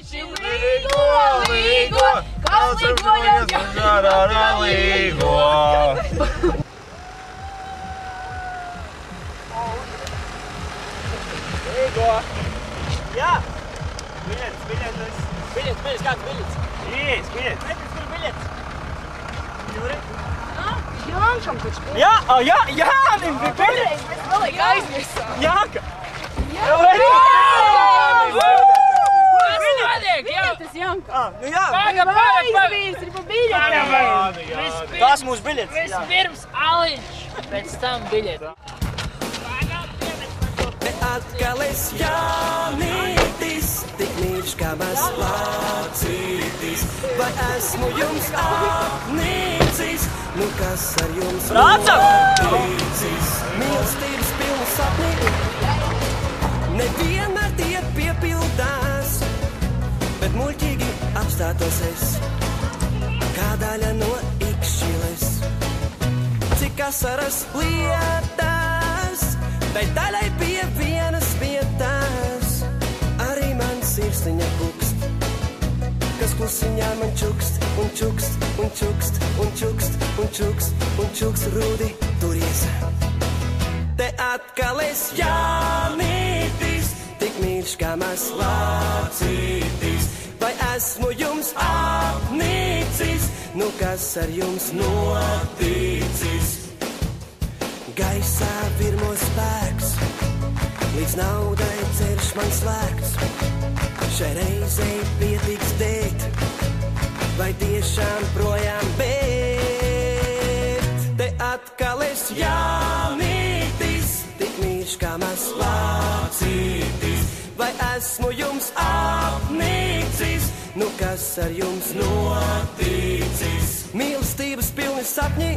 Līgo, līgo, kas līgojas garā līgo. Līgo. Jā. Biļets, kāds biļets? Biļets. Kur biļets? Jūri? Jānšam taču biļets. Jā, Jānim bija biļets. Mēs vēl aizmirsām. Jāka. Biļetes, Janka. Nu jā. Aizmirs ir pa biļetēm. Tās mūsu biļets. Vispirms aliņš, pēc tam biļeti. Atkal es Jānītis, tik mīļš kā mazs lācītis. Vai esmu jums apnīcis, nu kas ar jums noticis? Mīlestības pilnu sapni, nevienmēr tie piepildās, bet muļķīgi apstātos es, kā daļa no ikšķiles. Cik asaras lietās, tai daļai pie vienas vietās, arī man sirsniņa pukst, kas klusiņā man čukst, un čukst, un čukst, un čukst, un čukst, un čukst, Rudi, turies. Te atkal es Jānītis, tik mīļš kā mazs lācītis. Vai esmu jums apnīcis, nu kas ar jums noticis? Gaisā virmo spēks, līdz naudai ceļš man slēgts. Šai reizei pietiks dēt, vai tiešām projām bēt? Te atkal es Jānītis, tik mīļš kā mazs lācītis. Vai esmu jums apnīcis, nu kas ar jums noticis? Mīlestības pilni sapņi,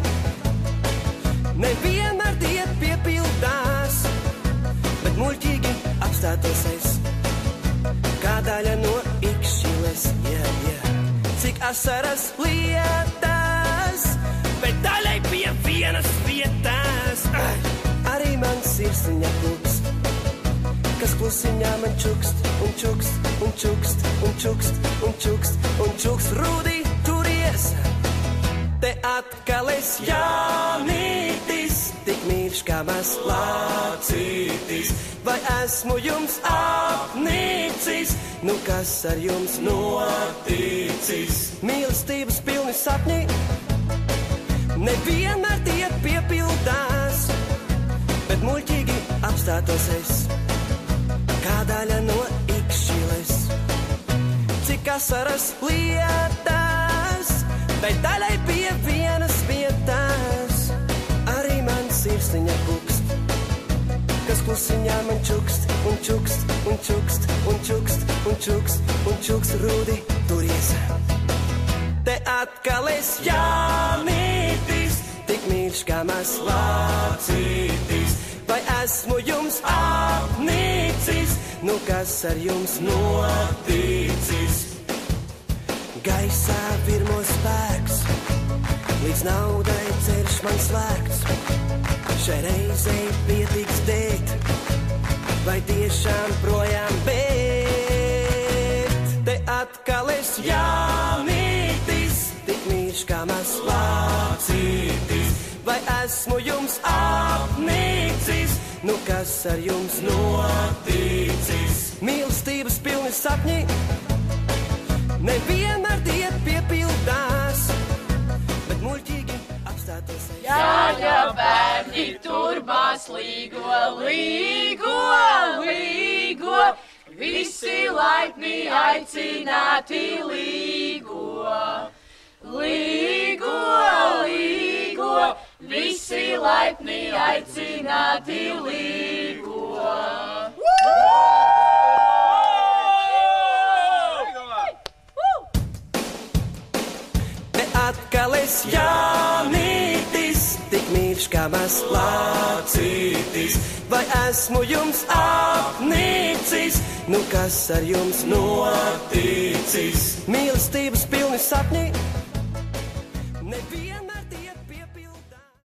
nevienmēr tie piepildās, bet muļķīgi apstātos es, kā daļa no ikšķiles. Cik asaras lietās, bet daļai pie vienas vietās, arī man sirsniņa pukst, kas klusiņā man čukst, un čukst, un čukst, un čukst, un čukst, un čukst, Rudi, turies. Te atkal es Jānītis, tik mīļš kā mazs lācītis. Vai esmu jums apnīcis, nu kas ar jums noticis? Mīlestības pilni sapņi, nevienmēr tie piepildās, bet muļķīgi apstātos es, kā daļa no ikšķiles. Cik asaras lietās, tai daļai pie vienas vietās, arī man sirsniņa pukst, kas klusiņā man čukst, un čukst, un čukst, un čukst, un čukst, un čukst, Rudi, turies. Te atkal es Jānītis, tik mīļš kā mazs lācītis. Vai esmu jums apnīcis, nu kas ar jums noticis? Gaisā virmo spēks, līdz naudai ceļš man slēgts. Šai reizei pietiks dēt, vai tiešām projām bēt? Te atkal es Jānītis, tik mīļš kā mazs lācītis. Vai esmu jums apnīcis, nu kas ar jums noticis? Mīlestības pilni sapņi, nevienmēr tie piepildās, bet muļķīgi apstātos es. Jāņa bērni turbās līgo, līgo, līgo, visi laipni aicināti līgo. Līgo, līgo, visi laipni aicināti līgo. Atkal es Jānītis, tik mīļš kā mazs lācītis. Vai esmu jums apnīcis, nu kas ar jums noticis? Mīlestības pilni sapņi,